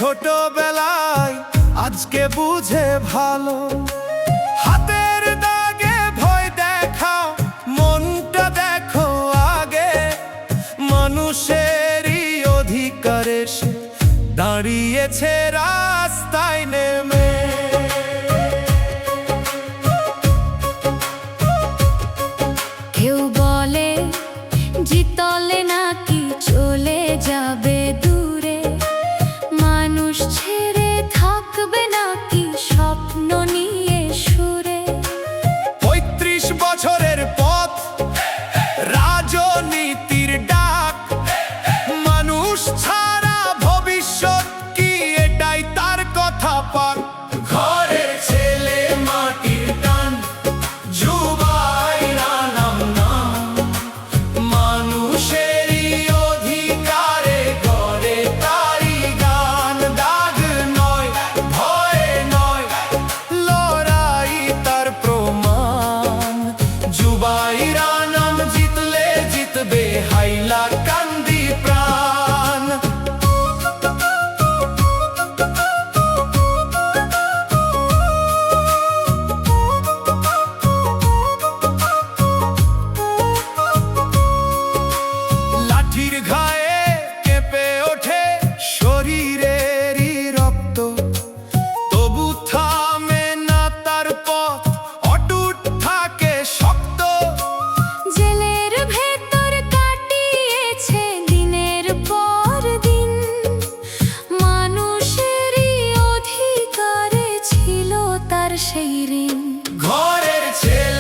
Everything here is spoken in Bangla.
ছোটবেলায় আজকে বুঝে ভালো। হাতের দাগে ভয় দেখাও, মনটা দেখো আগে। মানুষেরই অধিকারে সে দাঁড়িয়েছে রাস্তায় নেমে। কেউ বলে জিতলে নাকি চলে যাবে দূরে, মানুষ ছেড়ে থাকবে নাকি স্বপ্ন নিয়ে সুরে। ৩৫ বছরের পথ, রাজনীতির ডাক, মানুষ ছাড়া ভবিষ্যৎ কি এটাই তার কথা পাক। ঘরের ছেলে মাটির টান, যুবাইরা নাম নাম। মানুষেরই অধিকারে গড়ে তারি গান। দাগ নয়, ভয় নয়, লড়াই তার প্রমাণ। যুবাইরা নাম, জিতলে জিতবে হাইলাকান্দি প্রাণ। লাঠির ঘায়ে কেঁপে ওঠে শরীরেরই রক্ত, তবু থামে না তার পথ, অটুট থাকে শক্ত। জেলের ভেতর কাটিয়েছে দিনের পর দিন, মানুষেরই অধিকারে ছিল তার সেই ঋণ। ঘরের ছেলে